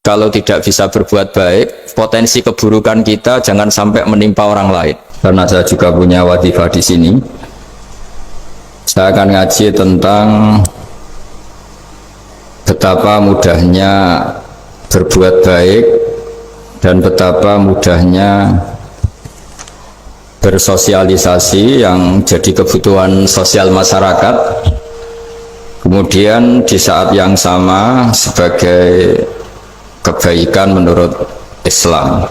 kalau tidak bisa berbuat baik, potensi keburukan kita jangan sampai menimpa orang lain. Karena saya juga punya wadifah di sini, saya akan ngaji tentang betapa mudahnya berbuat baik dan betapa mudahnya bersosialisasi yang jadi kebutuhan sosial masyarakat. Kemudian di saat yang sama sebagai kebaikan menurut Islam.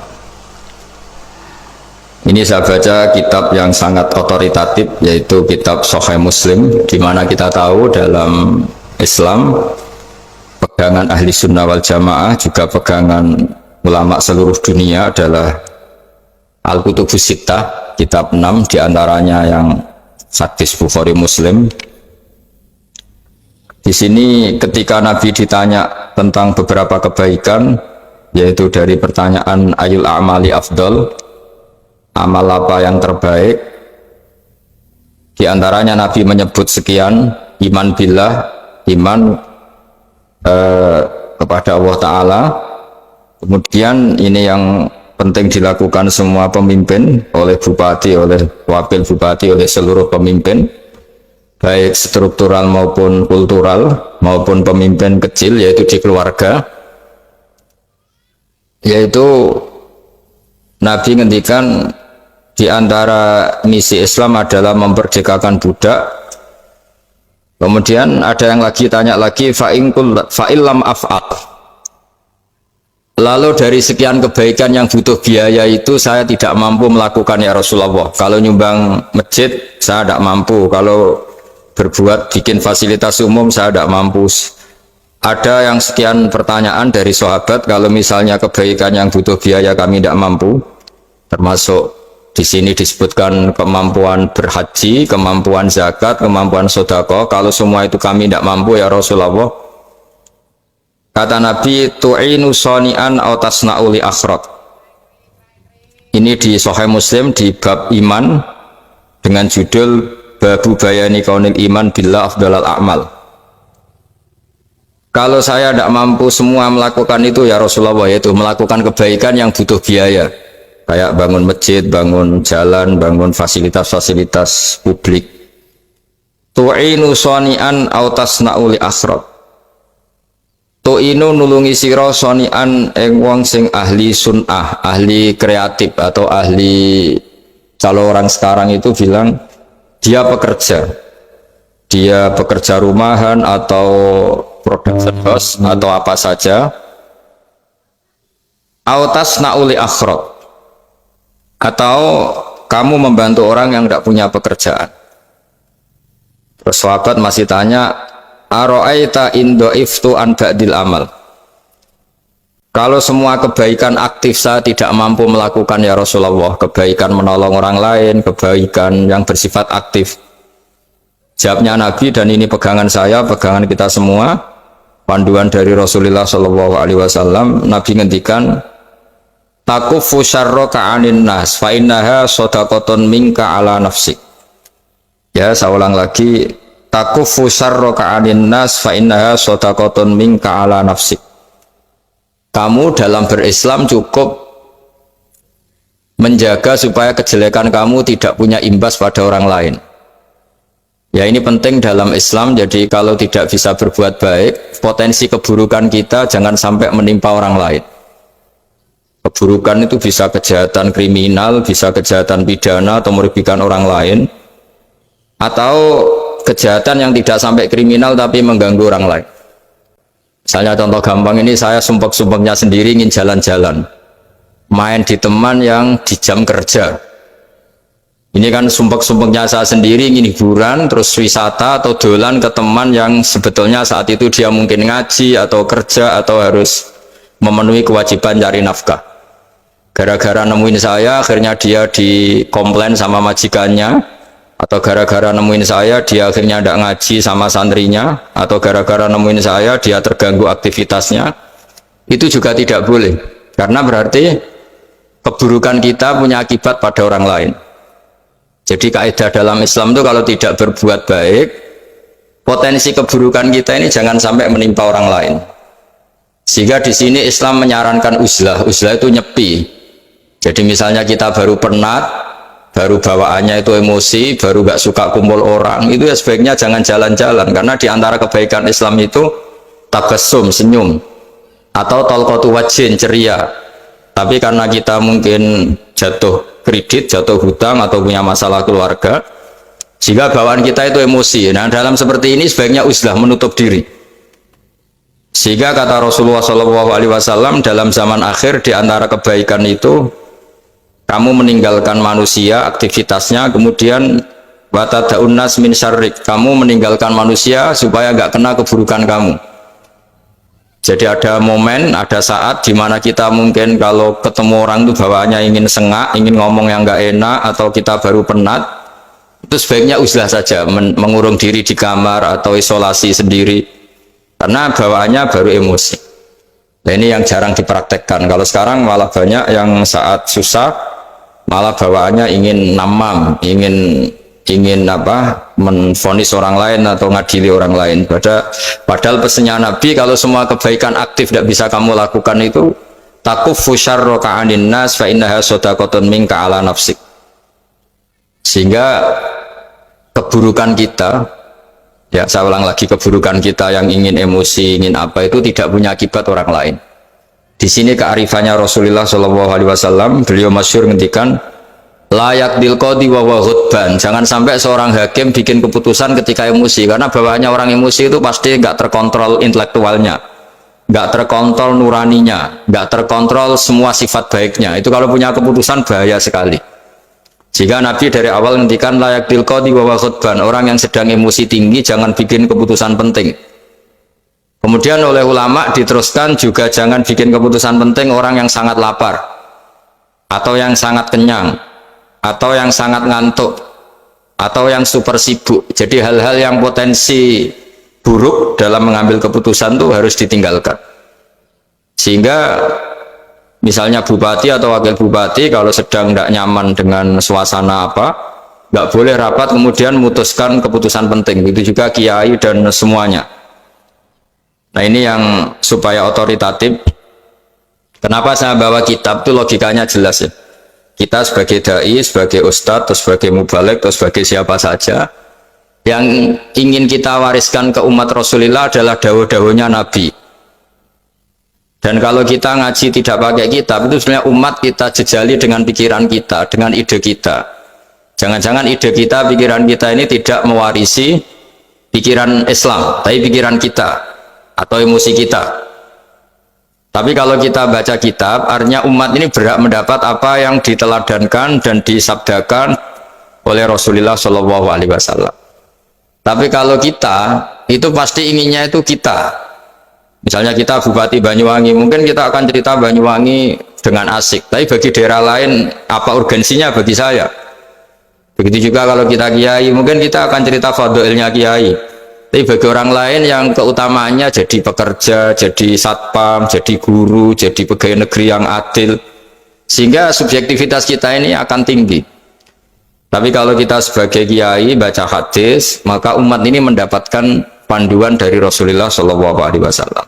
Ini saya baca kitab yang sangat otoritatif, yaitu kitab Sahih Muslim, di mana kita tahu dalam Islam pegangan ahli sunnah wal jamaah, juga pegangan ulama seluruh dunia adalah Al-Kutubus Sittah, kitab 6 diantaranya yang hadis Bukhari Muslim. Di sini ketika Nabi ditanya tentang beberapa kebaikan, yaitu dari pertanyaan ayul a'mali afdol, amal apa yang terbaik, diantaranya Nabi menyebut sekian: iman billah, iman kepada Allah Ta'ala. Kemudian ini yang penting dilakukan semua pemimpin, oleh bupati, oleh wakil bupati, oleh seluruh pemimpin, baik struktural maupun kultural, maupun pemimpin kecil, yaitu di keluarga. Yaitu Nabi ngendikan di antara misi Islam adalah memerdekakan budak. Kemudian ada yang lagi tanya lagi, fa'illam af'al, lalu dari sekian kebaikan yang butuh biaya itu saya tidak mampu melakukan ya Rasulullah. Kalau nyumbang masjid saya tidak mampu, kalau berbuat bikin fasilitas umum saya tidak mampu. Ada yang sekian pertanyaan dari sahabat, kalau misalnya kebaikan yang butuh biaya kami tidak mampu, termasuk di sini disebutkan kemampuan berhaji, kemampuan zakat, kemampuan sedekah, kalau semua itu kami tidak mampu ya Rasulullah. Kata Nabi, tu'inu soni'an aw tasna'u li akhirat. Ini di Sahih Muslim di bab iman dengan judul Babu bayani kaunil iman billah afdalal a'mal. Kalau saya tidak mampu semua melakukan itu ya Rasulullah, yaitu melakukan kebaikan yang butuh biaya, kayak bangun masjid, bangun jalan, bangun fasilitas-fasilitas publik. Tu'inu soni'an aw tasna'u li akhirat. Tu'inu nulungi sira soni'an ing wong sing ahli sun'ah, ahli kreatif, atau ahli, kalau orang sekarang itu bilang dia pekerja rumahan atau production house atau apa saja. Autas nauli akhrat, atau kamu membantu orang yang tidak punya pekerjaan. Terus sahabat masih tanya, aro'aita indo iftu an ba'dil amal. Kalau semua kebaikan aktif saya tidak mampu melakukan ya Rasulullah, kebaikan menolong orang lain, kebaikan yang bersifat aktif. Jawabnya Nabi, dan ini pegangan saya, pegangan kita semua, panduan dari Rasulullah SAW. Nabi ngendikan, takufu syarroka anin nas fa innaha sodaqotun minka ala nafsik. Ya, saya ulang lagi, takufu syarroka anin nas fa innaha sodaqotun minka ala nafsik. Kamu dalam berislam cukup menjaga supaya kejelekan kamu tidak punya imbas pada orang lain. Ya, ini penting dalam Islam. Jadi kalau tidak bisa berbuat baik, potensi keburukan kita jangan sampai menimpa orang lain. Keburukan itu bisa kejahatan kriminal, bisa kejahatan pidana atau merugikan orang lain, atau kejahatan yang tidak sampai kriminal tapi mengganggu orang lain. Misalnya contoh gampang ini, saya sumpek-sumpeknya sendiri ingin jalan-jalan, main di teman yang di jam kerja. Ini kan sumpek-sumpeknya saya sendiri ingin hiburan, terus wisata atau dolan ke teman yang sebetulnya saat itu dia mungkin ngaji atau kerja atau harus memenuhi kewajiban cari nafkah. Gara-gara nemuin saya, akhirnya dia dikomplain sama majikannya, atau gara-gara nemuin saya dia akhirnya tidak ngaji sama santrinya, atau gara-gara nemuin saya dia terganggu aktivitasnya. Itu juga tidak boleh, karena berarti keburukan kita punya akibat pada orang lain. Jadi kaidah dalam Islam itu kalau tidak berbuat baik, potensi keburukan kita ini jangan sampai menimpa orang lain. Sehingga di sini Islam menyarankan uzlah. Uzlah itu nyepi. Jadi misalnya kita baru penat, baru bawaannya itu emosi, baru gak suka kumpul orang, itu ya sebaiknya jangan jalan-jalan, karena di antara kebaikan Islam itu tabassum, senyum, atau talqatu wajhin, ceria. Tapi karena kita mungkin jatuh kredit, jatuh hutang, atau punya masalah keluarga, sehingga bawaan kita itu emosi. Nah, dalam seperti ini sebaiknya uzlah, menutup diri. Sehingga kata Rasulullah SAW, dalam zaman akhir di antara kebaikan itu kamu meninggalkan manusia, aktivitasnya, kemudian watadaun nas min syarrik, kamu meninggalkan manusia supaya nggak kena keburukan kamu. Jadi ada momen, ada saat di mana kita mungkin kalau ketemu orang itu bawaannya ingin sengak, ingin ngomong yang nggak enak, atau kita baru penat, itu sebaiknya uzlah saja, mengurung diri di kamar atau isolasi sendiri, karena bawaannya baru emosi. Nah, ini yang jarang dipraktekkan. Kalau sekarang malah banyak yang saat susah malah bawaannya ingin namam, ingin apa, menvonis orang lain atau ngadili orang lain. Padahal pesannya Nabi, kalau semua kebaikan aktif tidak bisa kamu lakukan itu, takuffu syarra ka'anin nas fa innaha shadaqatun minka ala nafsik. Sehingga keburukan kita, ya saya ulang lagi, keburukan kita yang ingin emosi, ingin apa, itu tidak punya akibat orang lain. Di sini kearifannya Rasulullah SAW, beliau masyhur ngendikan, layak dilqodi wa ghadban. Jangan sampai seorang hakim bikin keputusan ketika emosi, karena bawaannya orang emosi itu pasti nggak terkontrol intelektualnya, nggak terkontrol nuraninya, nggak terkontrol semua sifat baiknya. Itu kalau punya keputusan bahaya sekali. Jika Nabi dari awal ngendikan layak dilqodi wa ghadban, orang yang sedang emosi tinggi jangan bikin keputusan penting. Kemudian oleh ulama diteruskan juga jangan bikin keputusan penting orang yang sangat lapar, atau yang sangat kenyang, atau yang sangat ngantuk, atau yang super sibuk. Jadi hal-hal yang potensi buruk dalam mengambil keputusan itu harus ditinggalkan. Sehingga misalnya bupati atau wakil bupati kalau sedang tidak nyaman dengan suasana apa, nggak boleh rapat kemudian memutuskan keputusan penting. Itu juga kiai dan semuanya. Nah, ini yang supaya otoritatif. Kenapa saya bawa kitab itu logikanya jelas ya. Kita sebagai dai, sebagai ustadz, atau sebagai mubalek, atau sebagai siapa saja, yang ingin kita wariskan ke umat Rasulullah adalah dawuh-dawuhnya Nabi. Dan kalau kita ngaji tidak pakai kitab, itu sebenarnya umat kita jejali dengan pikiran kita, dengan ide kita. Jangan-jangan ide kita, pikiran kita ini tidak mewarisi pikiran Islam, tapi pikiran kita atau emosi kita. Tapi kalau kita baca kitab, artinya umat ini berhak mendapat apa yang diteladankan dan disabdakan oleh Rasulullah SAW. Tapi kalau kita, itu pasti inginnya itu kita. Misalnya kita Bupati Banyuwangi, mungkin kita akan cerita Banyuwangi dengan asik. Tapi bagi daerah lain, apa urgensinya bagi saya? Begitu juga kalau kita kiai, mungkin kita akan cerita fadilnya kiai. Tapi bagi orang lain yang keutamaannya jadi pekerja, jadi satpam, jadi guru, jadi pegawai negeri yang adil, sehingga subjektivitas kita ini akan tinggi. Tapi kalau kita sebagai kiai baca hadis, maka umat ini mendapatkan panduan dari Rasulullah SAW.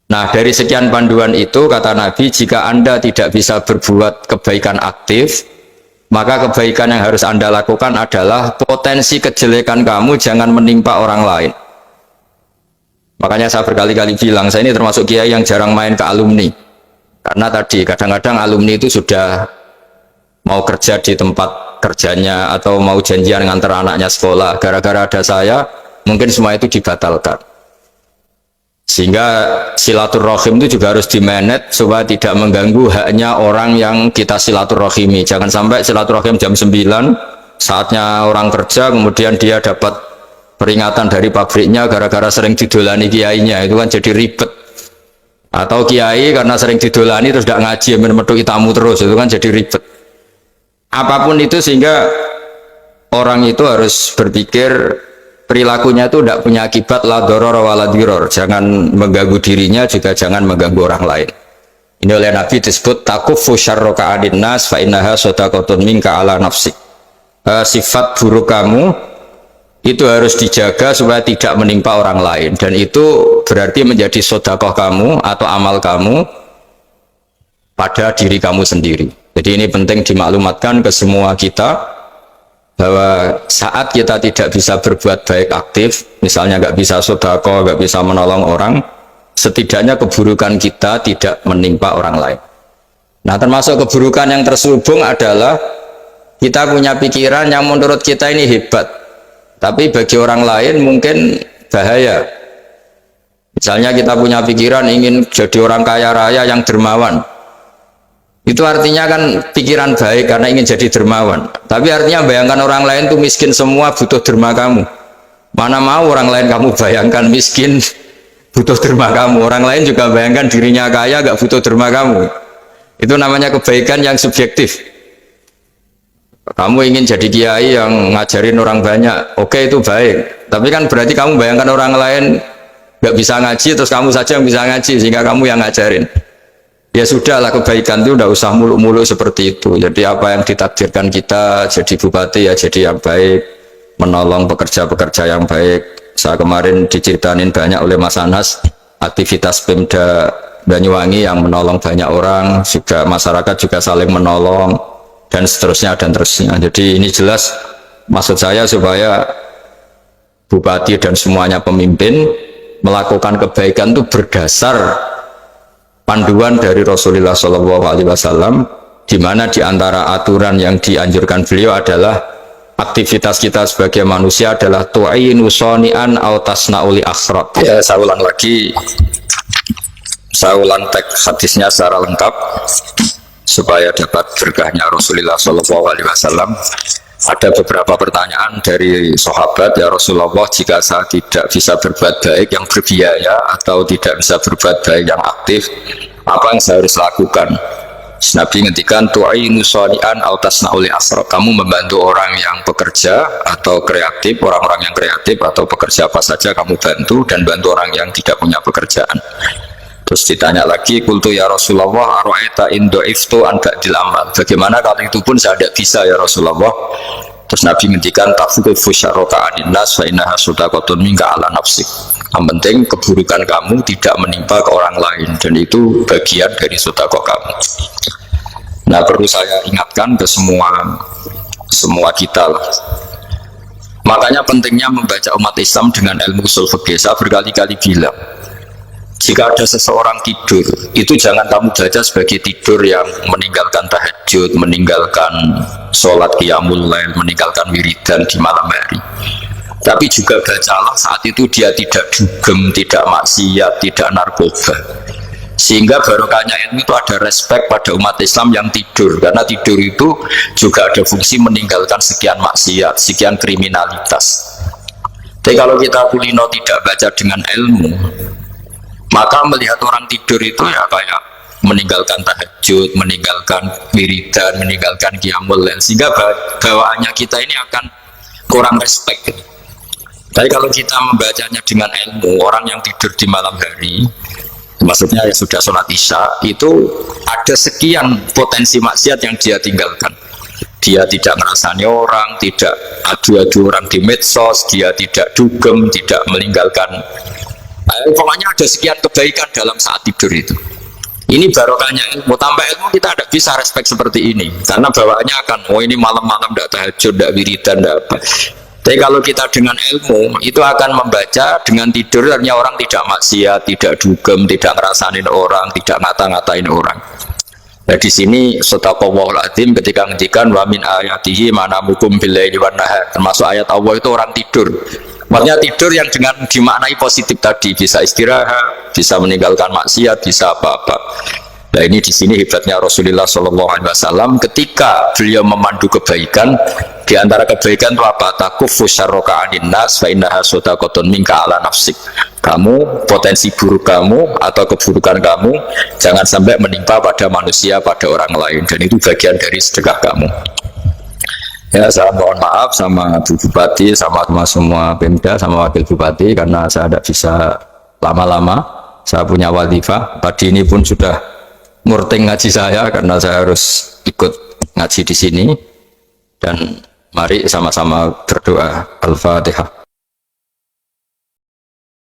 Nah, dari sekian panduan itu kata Nabi, jika Anda tidak bisa berbuat kebaikan aktif, maka kebaikan yang harus Anda lakukan adalah potensi kejelekan kamu jangan menimpa orang lain. Makanya saya berkali-kali bilang, saya ini termasuk kiai yang jarang main ke alumni. Karena tadi kadang-kadang alumni itu sudah mau kerja di tempat kerjanya atau mau janjian ngantar anaknya sekolah. Gara-gara ada saya, mungkin semua itu dibatalkan. Sehingga silaturahim itu juga harus dimanage supaya tidak mengganggu haknya orang yang kita silaturahimi. Jangan sampai silaturahim jam 9, saatnya orang kerja, kemudian dia dapat peringatan dari pabriknya gara-gara sering didolani kiainya. Itu kan jadi ribet. Atau kiai karena sering didolani terus tidak ngaji, menuduki tamu terus, itu kan jadi ribet. Apapun itu, sehingga orang itu harus berpikir perilakunya itu tidak punya akibat la doror wala diror. Jangan mengganggu dirinya, juga jangan mengganggu orang lain. Ini oleh Nabi disebut takuffu syarra ka'adin nas fa innaha shadaqatun minka ala nafsik. Sifat buruk kamu itu harus dijaga supaya tidak menimpa orang lain, dan itu berarti menjadi sedekah kamu atau amal kamu pada diri kamu sendiri. Jadi ini penting dimaklumatkan ke semua kita bahwa saat kita tidak bisa berbuat baik aktif, misalnya nggak bisa sedekah, nggak bisa menolong orang, setidaknya keburukan kita tidak menimpa orang lain. Nah, termasuk keburukan yang terselubung adalah kita punya pikiran yang menurut kita ini hebat, tapi bagi orang lain mungkin bahaya. Misalnya kita punya pikiran ingin jadi orang kaya raya yang dermawan. Itu artinya kan pikiran baik karena ingin jadi dermawan. Tapi artinya bayangkan orang lain tuh miskin semua butuh derma kamu. Mana mau orang lain kamu bayangkan miskin butuh derma kamu. Orang lain juga bayangkan dirinya kaya gak butuh derma kamu. Itu namanya kebaikan yang subjektif. Kamu ingin jadi kiai yang ngajarin orang banyak, oke, itu baik. Tapi kan berarti kamu bayangkan orang lain gak bisa ngaji terus kamu saja yang bisa ngaji sehingga kamu yang ngajarin. Ya sudahlah, kebaikan itu udah usah muluk-muluk seperti itu. Jadi apa yang ditakdirkan kita jadi bupati ya jadi yang baik, menolong pekerja-pekerja yang baik. Saya kemarin diceritain banyak oleh Mas Anas aktivitas Pemda Banyuwangi yang menolong banyak orang, juga masyarakat juga saling menolong dan seterusnya dan terusnya. Jadi ini jelas maksud saya supaya bupati dan semuanya pemimpin melakukan kebaikan itu berdasar panduan dari Rasulullah SAW, di mana di antara aturan yang dianjurkan beliau adalah aktivitas kita sebagai manusia adalah tu'inu soni'an au tasna'uli akhrat. Ya, saya ulang lagi, saya ulang teks hadisnya secara lengkap supaya dapat berkahnya Rasulullah SAW. Ada beberapa pertanyaan dari sahabat, ya Rasulullah, jika saya tidak bisa berbuat baik yang berbiaya atau tidak bisa berbuat baik yang aktif, apa yang saya harus lakukan? Nabi ngendikan tu'inu sholi'an au tasna'uli asra. Kamu membantu orang yang bekerja atau kreatif, orang-orang yang kreatif atau pekerja apa saja kamu bantu, dan bantu orang yang tidak punya pekerjaan. Terus ditanya lagi, qultu ya Rasulullah ara'aita in du'iftu an ba'dil amal. Bagaimana kalau itu pun saya tidak bisa ya Rasulullah? Terus Nabi ngendikan tafuqifu syarraka anin nas fa innaha shadaqatun minka ala nafsik. Yang penting keburukan kamu tidak menimpa ke orang lain, dan itu bagian dari sedekah kamu. Nah, perlu saya ingatkan ke semua kita lah. Makanya pentingnya membaca umat Islam dengan ilmu ushul fikih. Saya berkali-kali bilang, jika ada seseorang tidur, itu jangan kamu baca sebagai tidur yang meninggalkan tahajud, meninggalkan sholat qiyamul lail, meninggalkan wiridan di malam hari. Tapi juga bacalah saat itu dia tidak dugem, tidak maksiat, tidak narkoba. Sehingga barokahnya ilmu itu ada respek pada umat Islam yang tidur. Karena tidur itu juga ada fungsi meninggalkan sekian maksiat, sekian kriminalitas. Tapi kalau kita kulino tidak baca dengan ilmu, maka melihat orang tidur itu ya kayak meninggalkan tahajud, meninggalkan wiridan, meninggalkan qiyamul lail, sehingga bawaannya kita ini akan kurang respect. Tapi kalau kita membacanya dengan ilmu, orang yang tidur di malam hari, maksudnya ya sudah sholat isya, itu ada sekian potensi maksiat yang dia tinggalkan. Dia tidak ngerasani orang, tidak adu-adu orang di medsos, dia tidak dugem, tidak meninggalkan. Pokoknya ada sekian kebaikan dalam saat tidur itu. Ini barokahnya ilmu. Tanpa ilmu kita tidak bisa respect seperti ini, karena bawaannya akan, oh ini malam-malam tidak tahajud, tidak wiridan, tidak apa. Tapi kalau kita dengan ilmu, itu akan membaca dengan tidur, artinya orang tidak maksiat, tidak dugem, tidak ngerasain orang, tidak ngata-ngatain orang. Nah, di sini sadaqallahul azim ketika ngendikan wa min ayatihi manamukum billaili wan nahar, termasuk ayat Allah itu orang tidur. Maksudnya tidur yang dengan dimaknai positif tadi, bisa istirahat, bisa meninggalkan maksiat, bisa apa-apa. Nah, ini di sini hebatnya Rasulullah SAW ketika beliau memandu kebaikan. Di antara kebaikan itu apa? Takuffu syarraka anin nas fa innaha shadaqatun minka ala nafsik. Kamu, potensi buruk kamu atau keburukan kamu jangan sampai menimpa pada manusia, pada orang lain, dan itu bagian dari sedekah kamu. Ya, saya mohon maaf sama Bu Bupati, sama semua Pemda, sama Wakil Bupati, karena saya tidak bisa lama-lama. Saya punya wadifah. Pagi ini pun sudah murting ngaji saya, karena saya harus ikut ngaji di sini. Dan mari sama-sama berdoa. Al-Fatihah.